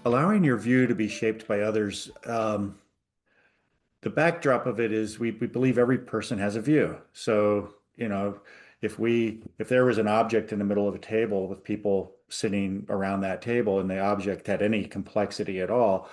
Allowing your view to be shaped by others, the backdrop of it is we believe every person has a view. So, if there was an object in the middle of a table with people sitting around that table and the object had any complexity at all,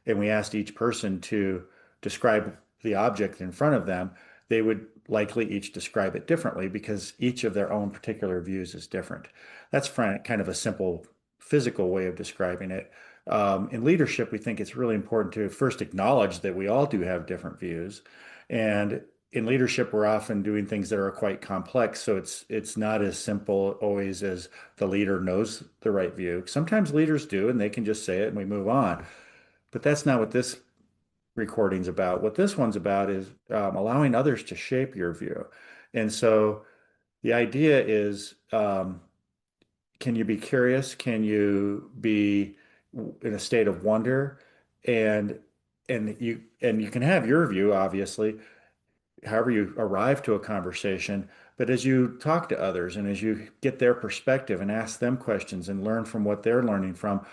and we asked each person to describe the object in front of them, they would likely each describe it differently because each of their own particular views is different. That's kind of a simple physical way of describing it. In leadership, we think it's really important to first acknowledge that we all do have different views. And in leadership, we're often doing things that are quite complex. So it's not as simple always as the leader knows the right view. Sometimes leaders do, and they can just say it and we move on. But that's not what this recording's about. What this one's about is allowing others to shape your view. And so the idea is, can you be curious? Can you be in a state of wonder? And you can have your view, obviously, however you arrive to a conversation. But as you talk to others and as you get their perspective and ask them questions and learn from what they're learning from,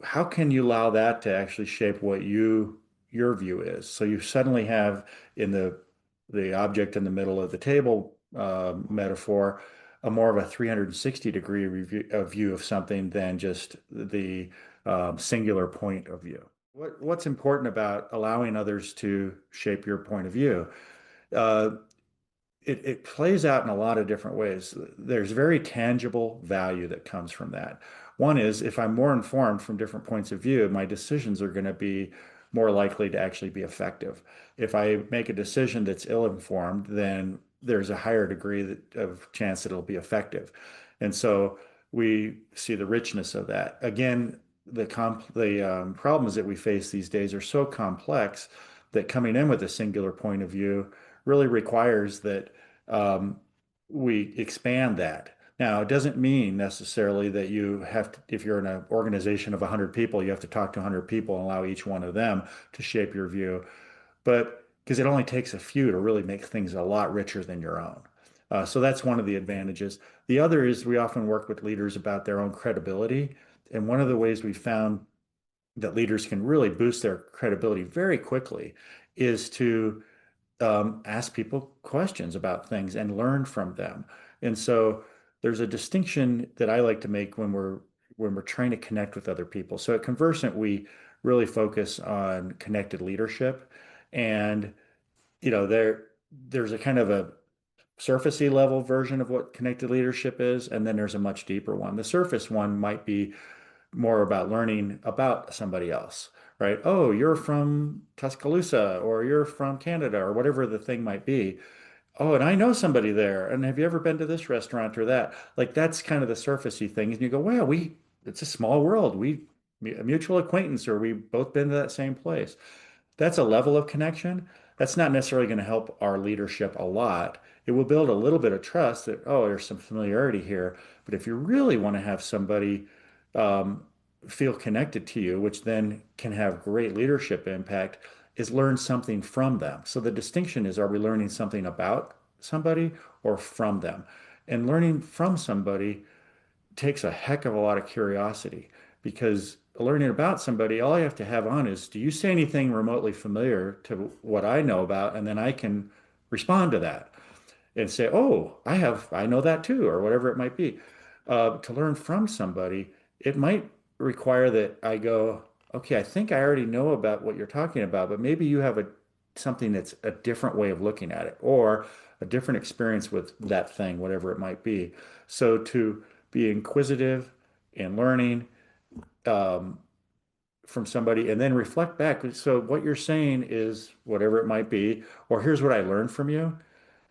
how can you allow that to actually shape what your view is? So you suddenly have in the object in the middle of the table metaphor a more of a 360-degree view of something than just the singular point of view. What's important about allowing others to shape your point of view? Uh, it plays out in a lot of different ways. There's very tangible value that comes from that. One is if I'm more informed from different points of view, my decisions are going to be more likely to actually be effective. If I make a decision that's ill-informed, then there's a higher degree of chance that it'll be effective. And so we see the richness of that. Again, the problems that we face these days are so complex that coming in with a singular point of view really requires that um, we expand that. Now, it doesn't mean necessarily that you have to, if you're in an organization of 100 people, you have to talk to 100 people and allow each one of them to shape your view. But because it only takes a few to really make things a lot richer than your own. So that's one of the advantages. The other is we often work with leaders about their own credibility. And one of the ways we found that leaders can really boost their credibility very quickly is to ask people questions about things and learn from them. And so there's a distinction that I like to make when we're trying to connect with other people. So at Conversant, we really focus on connected leadership, and there's a kind of a surfacey level version of what connected leadership is, and then there's a much deeper one. The surface one might be more about learning about somebody else, right? Oh, you're from Tuscaloosa or you're from Canada or whatever the thing might be. Oh, and I know somebody there. And have you ever been to this restaurant or that? Like that's kind of the surfacey thing. And you go, well, it's a small world. A mutual acquaintance, or we've both been to that same place. That's a level of connection. That's not necessarily going to help our leadership a lot. It will build a little bit of trust that, oh, there's some familiarity here. But if you really want to have somebody um, feel connected to you, which then can have great leadership impact, is learn something from them. So the distinction is, are we learning something about somebody or from them? And learning from somebody takes a heck of a lot of curiosity because learning about somebody, all you have to have on is, do you say anything remotely familiar to what I know about? And then I can respond to that and say, oh, I know that too, or whatever it might be. To learn from somebody, it might require that I go, okay, I think I already know about what you're talking about, but maybe you have something that's a different way of looking at it, or a different experience with that thing, whatever it might be. So to be inquisitive and learning um, from somebody and then reflect back. So what you're saying is whatever it might be, or here's what I learned from you.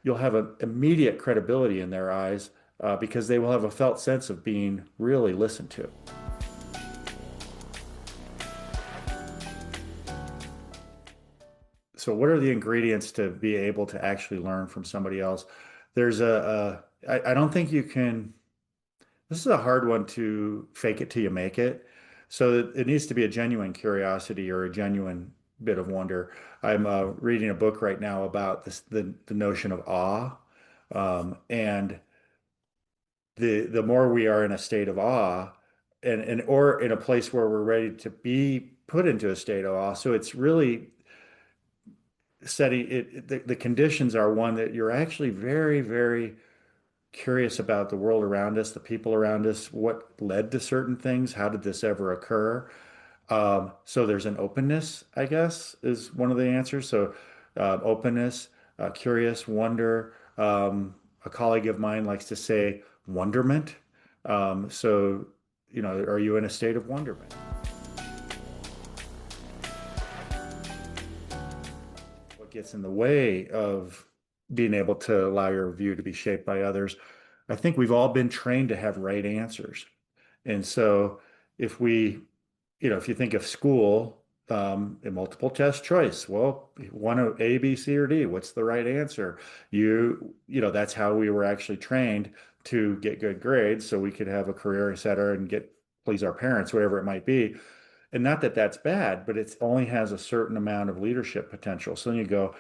You'll have an immediate credibility in their eyes because they will have a felt sense of being really listened to. So what are the ingredients to be able to actually learn from somebody else? There's I don't think you can, this is a hard one to fake it till you make it. So it needs to be a genuine curiosity or a genuine bit of wonder. I'm reading a book right now about the notion of awe. And the more we are in a state of awe, and or in a place where we're ready to be put into a state of awe. So it's really setting it, the conditions are one that you're actually very, very curious about the world around us, the people around us, what led to certain things, how did this ever occur? So there's an openness, I guess, is one of the answers. So openness, curious, wonder. A colleague of mine likes to say wonderment. So, are you in a state of wonderment? What gets in the way of being able to allow your view to be shaped by others? I think we've all been trained to have right answers. And so if we, if you think of school, a multiple test choice, well, one of A, B, C, or D, what's the right answer? That's how we were actually trained to get good grades so we could have a career, et cetera, and please our parents, whatever it might be. And not that that's bad, but it only has a certain amount of leadership potential. So then you go,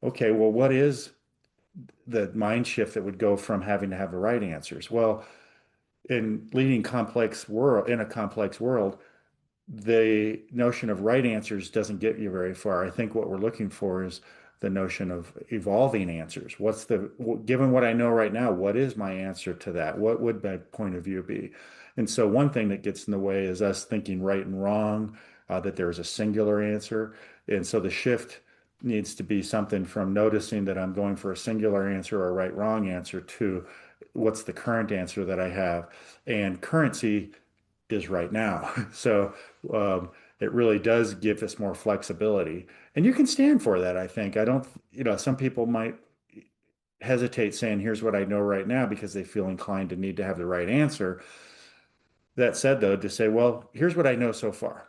okay, well, what is the mind shift that would go from having to have the right answers? Well, in a complex world, the notion of right answers doesn't get you very far. I think what we're looking for is the notion of evolving answers. Given what I know right now, what is my answer to that? What would my point of view be? And so one thing that gets in the way is us thinking right and wrong, that there is a singular answer. And so the shift needs to be something from noticing that I'm going for a singular answer or a right wrong answer to what's the current answer that I have. And currency is right now. So it really does give us more flexibility. And you can stand for that, I think. I don't, some people might hesitate saying, here's what I know right now because they feel inclined to need to have the right answer. That said, though, to say, well, here's what I know so far.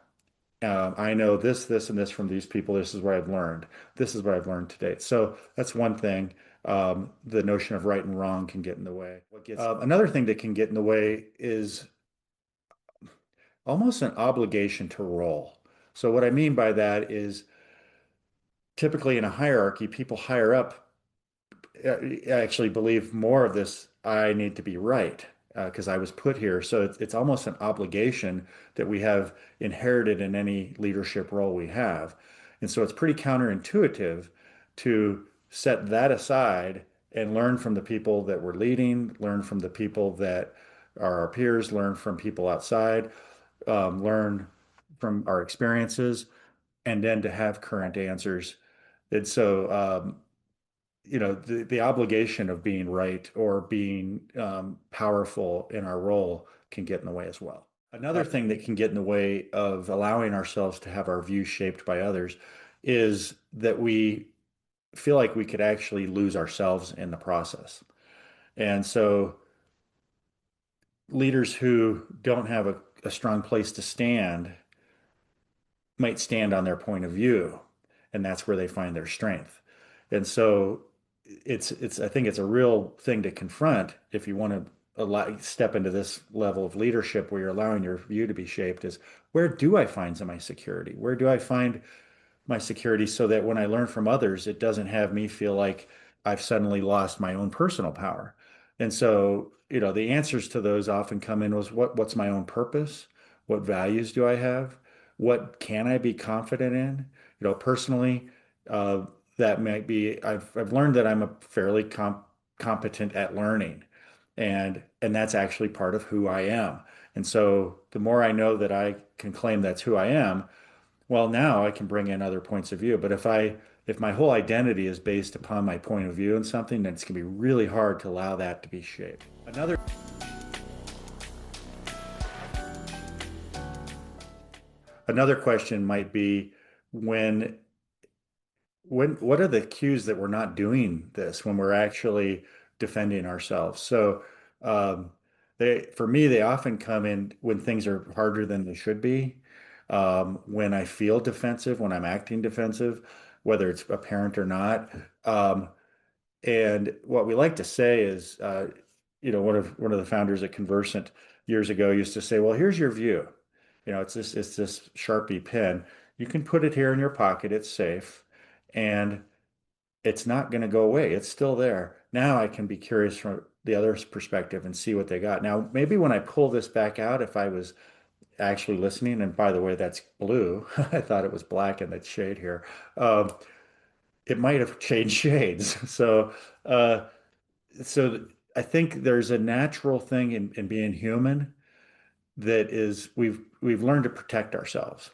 I know this, this, and this from these people. This is what I've learned. This is what I've learned to date. So that's one thing. The notion of right and wrong can get in the way. Another thing that can get in the way is almost an obligation to roll. So what I mean by that is typically in a hierarchy, people higher up actually believe more of this, I need to be right because I was put here. So it's almost an obligation that we have inherited in any leadership role we have. And so it's pretty counterintuitive to set that aside and learn from the people that we're leading, learn from the people that are our peers, learn from people outside, learn from our experiences, and then to have current answers. And so, the obligation of being right or being powerful in our role can get in the way as well. Another thing that can get in the way of allowing ourselves to have our views shaped by others is that we feel like we could actually lose ourselves in the process. And so leaders who don't have a strong place to stand might stand on their point of view, and that's where they find their strength. And so I think it's a real thing to confront if you want to step into this level of leadership where you're allowing your view to be shaped is where do I find my security? Where do I find my security so that when I learn from others, it doesn't have me feel like I've suddenly lost my own personal power. And so, the answers to those often come in was what's my own purpose? What values do I have? What can I be confident in? Personally, uh, that might be, I've learned that I'm a fairly competent at learning. And that's actually part of who I am. And so the more I know that I can claim that's who I am, well, now I can bring in other points of view. But if my whole identity is based upon my point of view in something, then it's going to be really hard to allow that to be shaped. Another question might be when what are the cues that we're not doing this when we're actually defending ourselves? So for me, they often come in when things are harder than they should be. When I feel defensive, when I'm acting defensive, whether it's apparent or not. And what we like to say is, one of the founders at Conversant years ago used to say, "Well, here's your view. It's this Sharpie pen. You can put it here in your pocket. It's safe, and it's not going to go away. It's still there. Now I can be curious from the other's perspective and see what they got. Now, maybe when I pull this back out, if I was actually listening, and by the way, that's blue. I thought it was black in that shade here. Um, it might have changed shades. Uh, so I think there's a natural thing in being human that is we've learned to protect ourselves.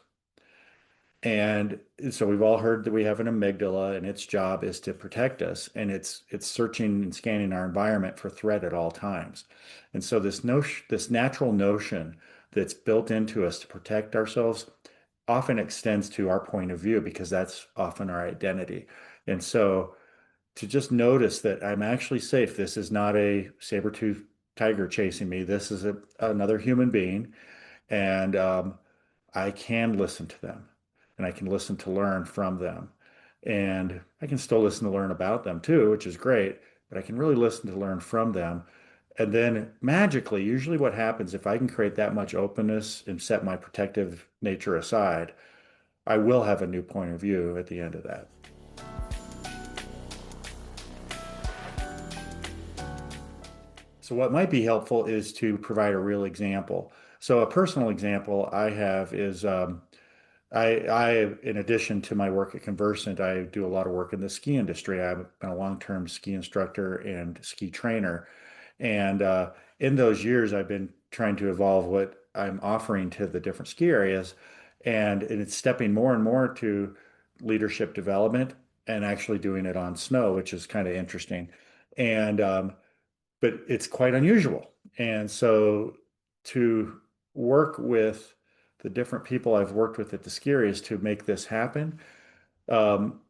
And so we've all heard that we have an amygdala and its job is to protect us and it's searching and scanning our environment for threat at all times. And so this natural notion that's built into us to protect ourselves often extends to our point of view because that's often our identity. And so to just notice that I'm actually safe. This is not a saber-toothed tiger chasing me. This is another human being, and I can listen to them, and I can listen to learn from them, and I can still listen to learn about them too, which is great. But I can really listen to learn from them, and then magically, usually what happens if I can create that much openness and set my protective nature aside, I will have a new point of view at the end of that. So what might be helpful is to provide a real example. So a personal example I have is in addition to my work at Conversant, I do a lot of work in the ski industry. I've been a long-term ski instructor and ski trainer. And in those years, I've been trying to evolve what I'm offering to the different ski areas. And it's stepping more and more to leadership development and actually doing it on snow, which is kind of interesting. And but it's quite unusual. And so to work with the different people I've worked with at the ski areas to make this happen, um,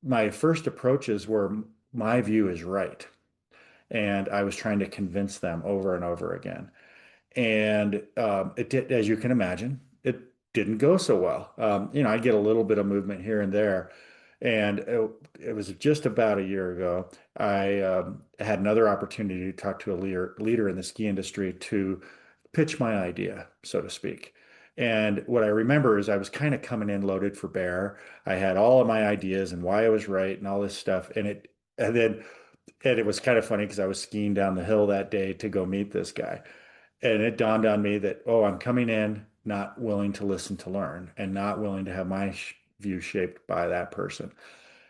my first approaches were my view is right. And I was trying to convince them over and over again. And it did, as you can imagine, it didn't go so well. I get a little bit of movement here and there. And it was just about a year ago. I had another opportunity to talk to a leader in the ski industry to pitch my idea, so to speak. And what I remember is I was kind of coming in loaded for bear. I had all of my ideas and why I was right and all this stuff. And it was kind of funny because I was skiing down the hill that day to go meet this guy. And it dawned on me that, oh, I'm coming in not willing to listen to learn and not willing to have my view shaped by that person.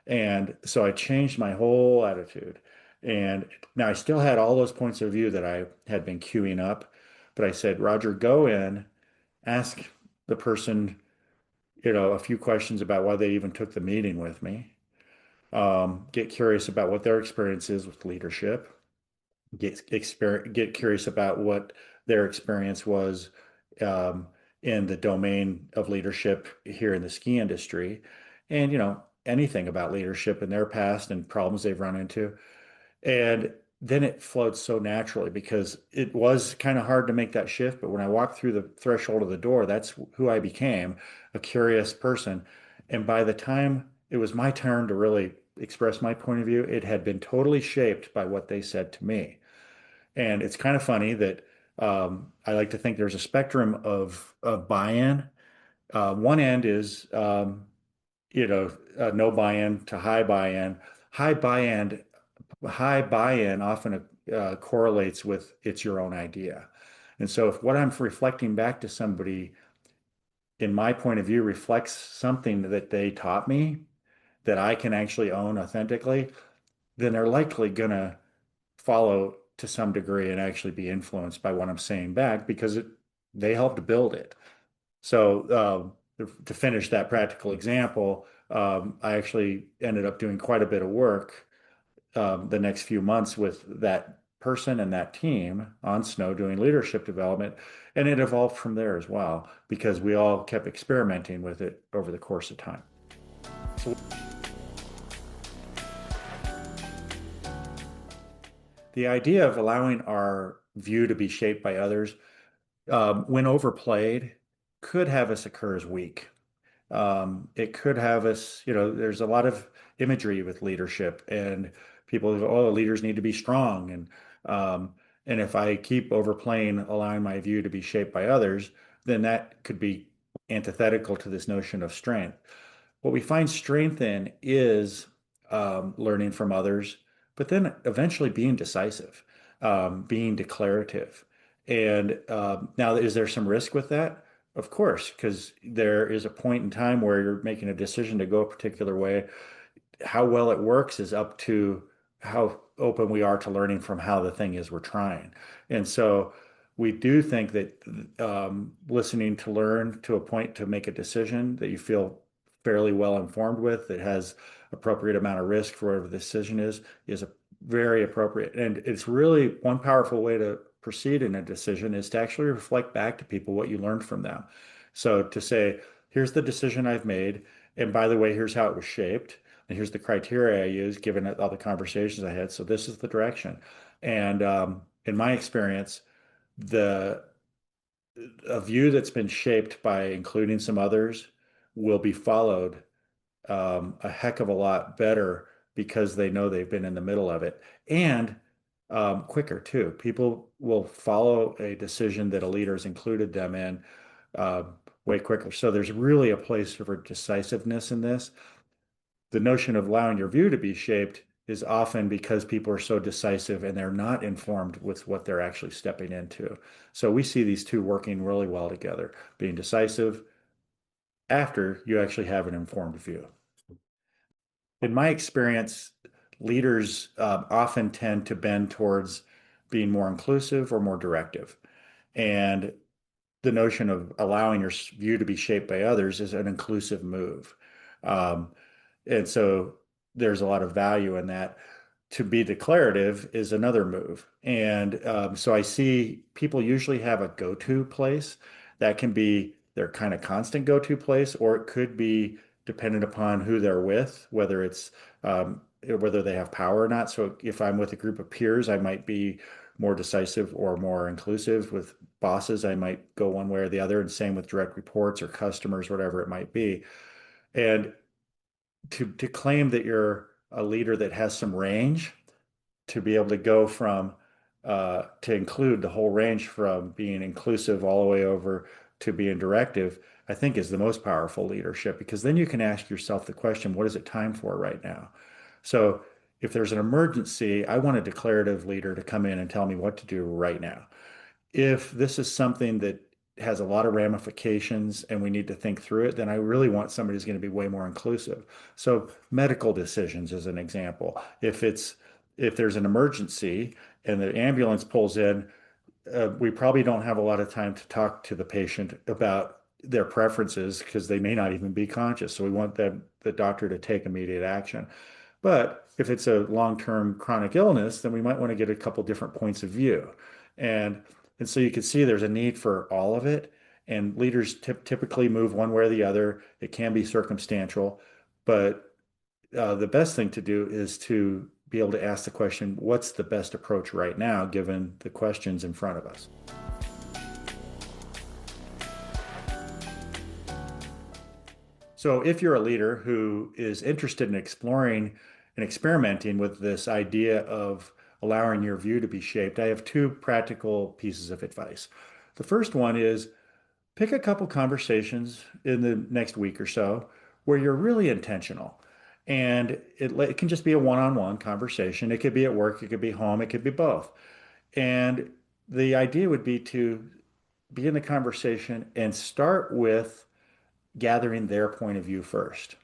And so I changed my whole attitude. And now I still had all those points of view that I had been queuing up, but I said, Roger, go in, ask the person, a few questions about why they even took the meeting with me. Get curious about what their experience is with leadership. Get curious about what their experience was um, in the domain of leadership here in the ski industry, and anything about leadership in their past and problems they've run into. And then it flowed so naturally because it was kind of hard to make that shift. But when I walked through the threshold of the door, that's who I became, a curious person. And by the time it was my turn to really express my point of view, it had been totally shaped by what they said to me. And it's kind of funny that I like to think there's a spectrum of buy-in. One end is, no buy-in to high buy-in. High buy-in, high buy-in often correlates with it's your own idea. And so if what I'm reflecting back to somebody in my point of view reflects something that they taught me that I can actually own authentically, then they're likely gonna follow to some degree and actually be influenced by what I'm saying back because they helped build it. So to finish that practical example, I actually ended up doing quite a bit of work the next few months with that person and that team on snow doing leadership development. And it evolved from there as well because we all kept experimenting with it over the course of time. So the idea of allowing our view to be shaped by others, when overplayed, could have us occur as weak. It could have us, there's a lot of imagery with leadership, and people, oh, leaders need to be strong. And if I keep overplaying, allowing my view to be shaped by others, then that could be antithetical to this notion of strength. What we find strength in is learning from others, but then eventually being decisive. being declarative. And now, is there some risk with that? Of course, because there is a point in time where you're making a decision to go a particular way. How well it works is up to how open we are to learning from how the thing is we're trying. And so we do think that listening to learn to a point to make a decision that you feel fairly well informed with, that has appropriate amount of risk for whatever the decision is a very appropriate. And it's really one powerful way to proceed in a decision is to actually reflect back to people what you learned from them. So to say, here's the decision I've made, and by the way, here's how it was shaped. And here's the criteria I used given all the conversations I had. So this is the direction. And in my experience, the a view that's been shaped by including some others will be followed a heck of a lot better because they know they've been in the middle of it and quicker too. People will follow a decision that a leader has included them in uh, way quicker. So there's really a place for decisiveness in this. The notion of allowing your view to be shaped is often because people are so decisive and they're not informed with what they're actually stepping into. So we see these two working really well together, being decisive after you actually have an informed view. In my experience, leaders often tend to bend towards being more inclusive or more directive. And the notion of allowing your view to be shaped by others is an inclusive move. Um, and so there's a lot of value in that. To be declarative is another move. And so I see people usually have a go-to place that can be their kind of constant go-to place, or it could be dependent upon who they're with, whether they have power or not. So if I'm with a group of peers, I might be more decisive or more inclusive. With bosses, I might go one way or the other, and same with direct reports or customers, whatever it might be. And to claim that you're a leader that has some range, to be able to go from to include the whole range from being inclusive all the way over to being directive, I think is the most powerful leadership, because then you can ask yourself the question, what is it time for right now? So if there's an emergency, I want a declarative leader to come in and tell me what to do right now. If this is something that has a lot of ramifications and we need to think through it, then I really want somebody who's going to be way more inclusive. So medical decisions is an example. If there's an emergency and the ambulance pulls in, we probably don't have a lot of time to talk to the patient about their preferences because they may not even be conscious. So we want the doctor to take immediate action. But if it's a long-term chronic illness, then we might want to get a couple different points of view. And and so you can see there's a need for all of it. And leaders typically move one way or the other. It can be circumstantial, but the best thing to do is to be able to ask the question, what's the best approach right now, given the questions in front of us? So if you're a leader who is interested in exploring and experimenting with this idea of allowing your view to be shaped, I have two practical pieces of advice. The first one is pick a couple conversations in the next week or so where you're really intentional. And it can just be a one-on-one conversation. It could be at work, it could be home, it could be both. And the idea would be to be in the conversation and start with gathering their point of view first.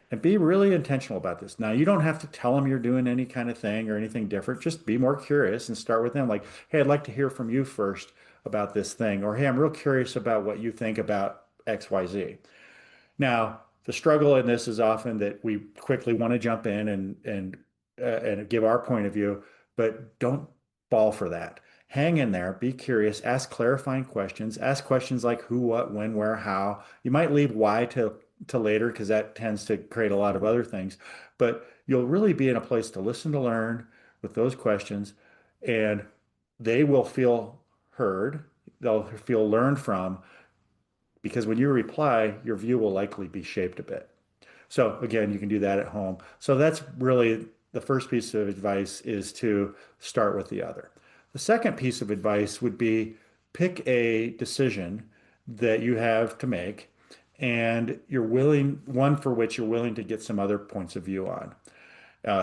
And be really intentional about this. Now, you don't have to tell them you're doing any kind of thing or anything different. Just be more curious and start with them. Like, hey, I'd like to hear from you first about this thing. Or, hey, I'm real curious about what you think about XYZ. Now, the struggle in this is often that we quickly want to jump in and give our point of view, but don't fall for that. Hang in there, be curious, ask clarifying questions, ask questions like who, what, when, where, how. You might leave why to later because that tends to create a lot of other things, but you'll really be in a place to listen to learn with those questions, and they will feel heard, they'll feel learned from, because when you reply, your view will likely be shaped a bit. So again, you can do that at home. So that's really the first piece of advice, is to start with the other. The second piece of advice would be pick a decision that you have to make and one for which you're willing to get some other points of view on.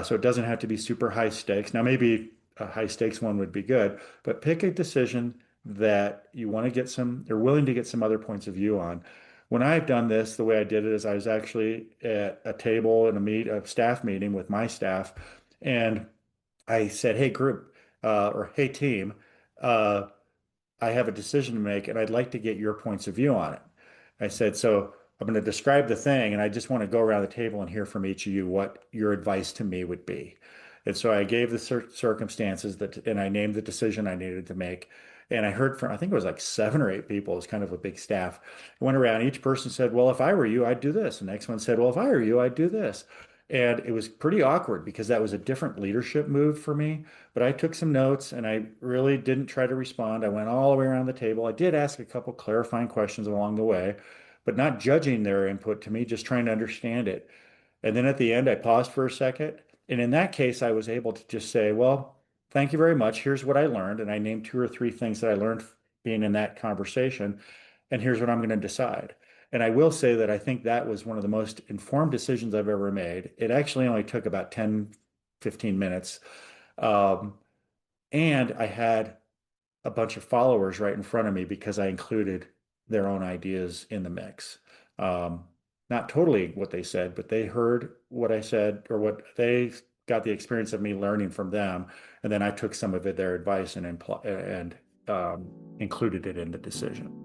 So it doesn't have to be super high stakes. Now, maybe a high stakes one would be good, but pick a decision that you want to get some, or willing to get some other points of view on. When I've done this, the way I did it is I was actually at a table in a staff meeting with my staff, and I said, "Hey group, or hey team, uh, I have a decision to make and I'd like to get your points of view on it." I said, "So I'm going to describe the thing and I just want to go around the table and hear from each of you what your advice to me would be." And so I gave the circumstances and I named the decision I needed to make. And I heard from, I think it was like 7 or 8 people. It was kind of a big staff. I went around, each person said, "Well, if I were you, I'd do this." The next one said, "Well, if I were you, I'd do this." And it was pretty awkward because that was a different leadership move for me. But I took some notes and I really didn't try to respond. I went all the way around the table. I did ask a couple clarifying questions along the way, but not judging their input to me, just trying to understand it. And then at the end, I paused for a second. And in that case, I was able to just say, "Well, thank you very much. Here's what I learned." And I named 2 or 3 things that I learned being in that conversation. And here's what I'm going to decide. And I will say that I think that was one of the most informed decisions I've ever made. It actually only took about 10, 15 minutes. Um, and I had a bunch of followers right in front of me because I included their own ideas in the mix. Um, Not totally what they said, but they heard what I said or what they got the experience of me learning from them. And then I took some of it, their advice and included it in the decision.